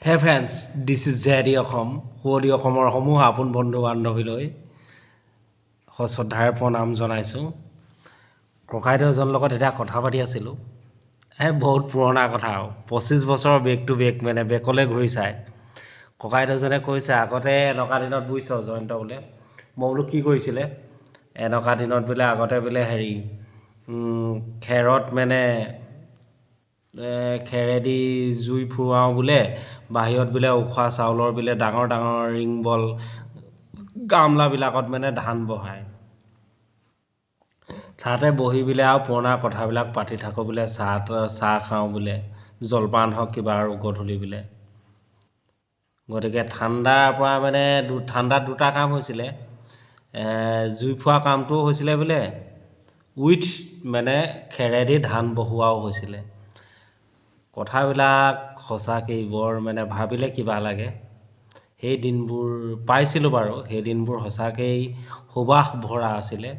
হে friends, this is JD Assam. সুৱদি অসমৰ সমূহ আপোন বন্ধু বান্ধৱীলৈ সশ্ৰদ্ধাৰে প্ৰণাম জনাইছোঁ। ককাইদেউজনৰ লগত এতিয়া কথা পাতি আছিলোঁ। বহুত পুৰণা কথা আৰু 25 বছৰৰ বেক টু বেক, মানে বেকলৈ ঘূৰি চাই ককাইদেউজনে কৈছে আগতে এনেকুৱা দিনত বুজিছ জয়ন্ত বোলে। মই বোলো কি কৰিছিলে? এনেকুৱা দিনত বোলে আগতে বোলে খেৰত মানে খেৰেদি জুই ফুৰাওঁ বোলে, বাহিৰত বোলে উখোৱা চাউলৰ বোলে ডাঙৰ ডাঙৰ ৰিং বল গামলাবিলাকত মানে ধান বহায়, তাতে বহি বোলে আৰু পুৰণা কথাবিলাক পাতি থাকোঁ বোলে, চাহ খাওঁ বোলে, জলপান হওক কিবা আৰু গধূলি বোলে। গতিকে ঠাণ্ডাৰ পৰা মানে ঠাণ্ডাত দুটা কাম হৈছিলে, জুই ফুৰা কামটোও হৈছিলে বোলে, উইথ মানে খেৰেদি ধান বহোৱাও হৈছিলে। কথাবিলাক সঁচাকেই বৰ মানে ভাবিলে কিবা লাগে। সেই দিনবোৰ পাইছিলোঁ বাৰু, সেই দিনবোৰ সঁচাকেই সুবাস ভৰা আছিলে,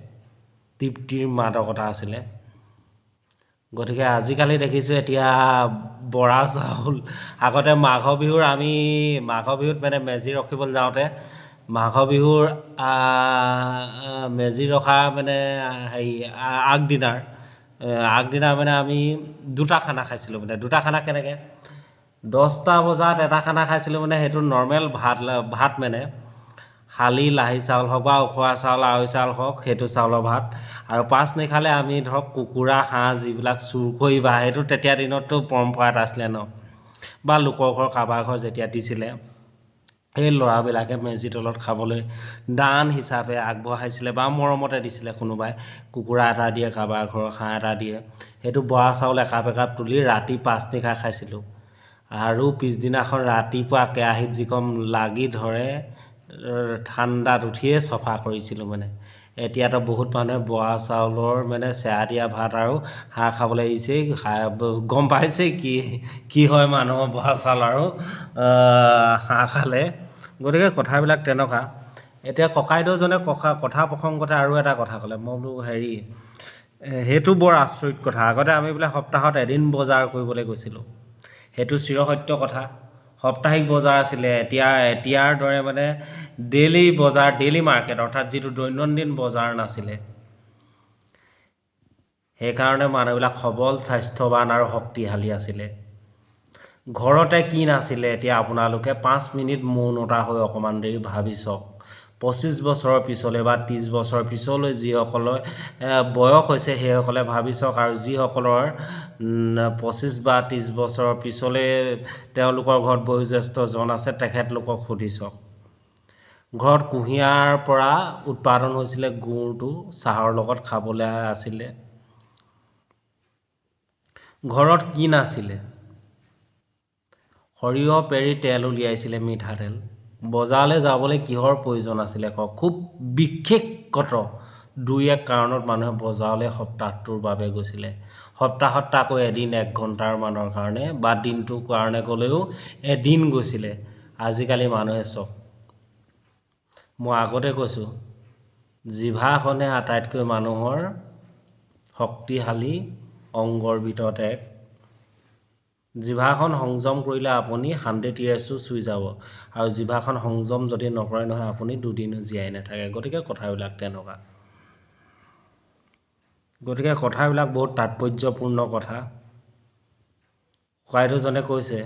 তৃপ্তিৰ মাদকতা আছিলে। গতিকে আজিকালি দেখিছোঁ এতিয়া বৰা চাউল, আগতে মাঘৰ বিহুত মানে মেজি ৰখিবলৈ যাওঁতে মাঘৰ বিহুৰ মেজি ৰখা মানে আগদিনা মানে আমি দুটা খানা খাইছিলোঁ। মানে দুটা খানা কেনেকৈ? 10টা বজাত এটা খানা খাইছিলোঁ, মানে সেইটো নৰ্মেল ভাত মানে শালি লাহি চাউল হওক বা উখোৱা চাউল আঢ়ৈ চাউল হওক, সেইটো চাউলৰ ভাত। আৰু পাঁচ নিশালে আমি ধৰক কুকুৰা হাঁহ যিবিলাক চুৰ কৰি, বা সেইটো তেতিয়া দিনততো পৰম্পৰা এটা আছিলে ন, বা লোকৰ ঘৰ কাৰোবাৰ ঘৰ যেতিয়া দিছিলে, সেই ল'ৰাবিলাকে মেজি তলত খাবলৈ দান হিচাপে আগবঢ়াইছিলে বা মৰমতে দিছিলে। কোনোবাই কুকুৰা এটা দিয়ে, কাৰোবাৰ ঘৰৰ হাঁহ এটা দিয়ে, সেইটো বৰা চাউল একাপ একাপ তুলি ৰাতি 5 নিশা খাইছিলোঁ। আৰু পিছদিনাখন ৰাতিপুৱা কেৰাহীত যিকণ লাগি ধৰে, ঠাণ্ডাত উঠিয়ে চফা কৰিছিলোঁ। মানে এতিয়াতো বহুত মানুহে বৰা চাউলৰ মানে চেৱা দিয়া ভাত আৰু হাঁহ খাবলৈ আহিছেই, গম পাইছেই কি হয় মানুহৰ বৰা চাউল আৰু হাঁহ খালে। গতিকে কথাবিলাক তেনেকুৱা। এতিয়া ককাইদেউজনে কথা প্ৰসংগতে আৰু এটা কথা ক'লে। মই বোলো সেইটো বৰ আচৰিত কথা। আগতে আমি বোলে সপ্তাহত এদিন বজাৰ কৰিবলৈ গৈছিলোঁ, সেইটো চিৰসত্য কথা। সাপ্তাহিক বজাৰ আছিলে। এতিয়াৰ দৰে মানে ডেইলি বজাৰ, ডেইলি মাৰ্কেট, অৰ্থাৎ যিটো দৈনন্দিন বজাৰ নাছিলে। সেইকাৰণে মানুহবিলাক সবল, স্বাস্থ্যৱান আৰু শক্তিশালী আছিলে। ঘৰতে কি নাছিলে? এতিয়া আপোনালোকে 5 মিনিট মৌনতা হৈ অকণমান দেৰি ভাবি চাওক। 25 বছৰৰ পিছলৈ বা 30 বছৰৰ পিছলৈ যিসকলৰ বয়স হৈছে, সেইসকলে ভাবি চাওক। আৰু যিসকলৰ 25 বা 30 বছৰৰ পিছলৈ তেওঁলোকৰ ঘৰত বয়োজ্যেষ্ঠজন আছে, তেখেতলোকক সুধি চাওক। ঘৰত কুঁহিয়াৰ পৰা উৎপাদন হৈছিলে গুড়টো চাহৰ লগত খাবলৈ আছিলে। ঘৰত কি নাছিলে? সৰিয়হ পেৰি তেল উলিয়াইছিলে, মিঠাতেল। বজাৰলৈ যাবলৈ কিহৰ প্ৰয়োজন আছিলে কওক? খুব বিশেষত 2-1 কাৰণত মানুহে বজাৰলৈ সপ্তাহটোৰ বাবে গৈছিলে। সপ্তাহত তাকো এদিন 1 ঘণ্টাৰ মানৰ কাৰণে বা দিনটোৰ কাৰণে গ'লেও এদিন গৈছিলে। আজিকালি মানুহে চাওক, মই আগতে কৈছোঁ, জিভাখনে আটাইতকৈ মানুহৰ শক্তিশালী অংগৰ ভিতৰত এক। জিভাখন সংযম কৰিলে আপুনি 100 ইয়াৰ্ছো চুই যাব। আৰু জিভাখন সংযম যদি নকৰে নহয়, আপুনি দুদিনো জীয়াই নাথাকে। গতিকে কথাবিলাক বহুত তাৎপৰ্যপূৰ্ণ কথা। ককাইদেউজনে কৈছে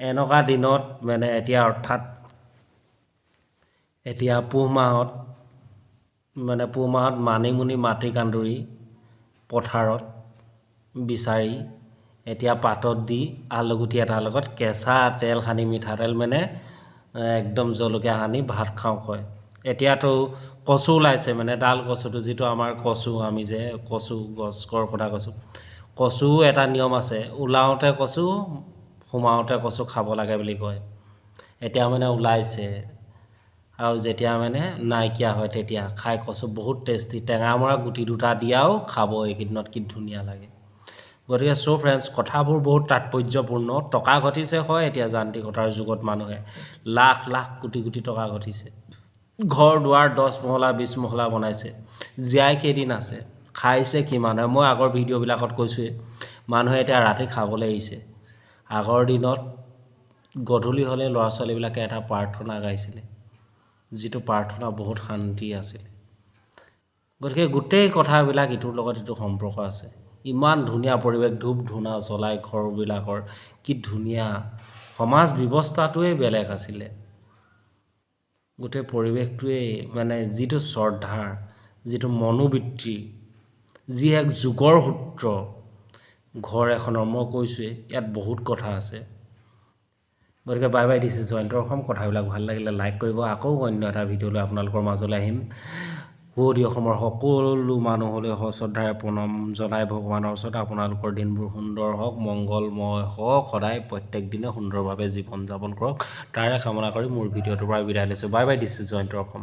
এনেকুৱা দিনত মানে এতিয়া পুহ মাহত মানিমুনি, মাটিকাঁদুৰি পথাৰত বিচাৰি, এতিয়া পাতত দি আলুগুটি এটাৰ লগত কেঁচা তেল সানি, মিঠাতেল মানে একদম জলকীয়া সানি ভাত খাওঁ কয়। এতিয়াতো কচু ওলাইছে, মানে ডাল কচুটো, যিটো আমাৰ কচু, আমি যে কচু গছৰ কথা কৈছোঁ। কচুও এটা নিয়ম আছে, ওলাওঁতে কচু, সোমাওঁতে কচু খাব লাগে বুলি কয়। এতিয়া মানে ওলাইছে, আৰু যেতিয়া মানে নাইকিয়া হয় তেতিয়া খাই কচু বহুত টেষ্টি। টেঙামৰা গুটি দুটা দিয়াও খাব এইকেইদিনত, কি ধুনীয়া লাগে। গতিকে ফ্ৰেণ্ডছ, কথাবোৰ বহুত তাৎপৰ্যপূৰ্ণ। টকা ঘটিছে হয়, এতিয়া যান্ত্ৰিকতাৰ যুগত মানুহে লাখ লাখ কোটি কোটি টকা ঘটিছে। ঘৰ দুৱাৰ 10 মহলা 20 মহলা বনাইছে। জীয়াই কেইদিন আছে? খাইছে কি মানুহে? মই আগৰ ভিডিঅ'বিলাকত কৈছোঁৱেই, মানুহে এতিয়া ৰাতি খাবলৈ এৰিছে। আগৰ দিনত গধূলি হ'লে ল'ৰা ছোৱালীবিলাকে এটা প্ৰাৰ্থনা গাইছিলে, যিটো প্ৰাৰ্থনা বহুত শান্তি আছিলে। গতিকে গোটেই কথাবিলাক ইটোৰ লগত ইটো সম্পৰ্ক আছে। ইমান ধুনীয়া পৰিৱেশ, ধূপ ধূনা জ্বলাই ঘৰবিলাকৰ, কি ধুনীয়া সমাজ ব্যৱস্থাটোৱেই বেলেগ আছিলে। গোটেই পৰিৱেশটোৱেই মানে যিটো শ্ৰদ্ধা, যিটো মনোবৃত্তি, যি এক যুগৰ সূত্ৰ ঘৰ এখনৰ, মই কৈছোঁৱেই ইয়াত বহুত কথা আছে। গতিকে bye bye, this is Jayanta Assam. কথাবিলাক ভাল লাগিলে লাইক কৰিব। আকৌ অন্য এটা ভিডিঅ' লৈ আপোনালোকৰ মাজলৈ আহিম। সুৱদি অসমৰ সকলো মানুহলৈ সশ্ৰদ্ধাৰে প্ৰণাম জনাই ভগৱানৰ ওচৰত আপোনালোকৰ দিনবোৰ সুন্দৰ হওক, মংগলময় হওক, সদায় প্ৰত্যেক দিনে সুন্দৰভাৱে জীৱন যাপন কৰক, তাৰে কামনা কৰি মোৰ ভিডিঅ'টোৰ পৰা বিদায় লৈছোঁ। Bye bye, this is Jayanta Assam.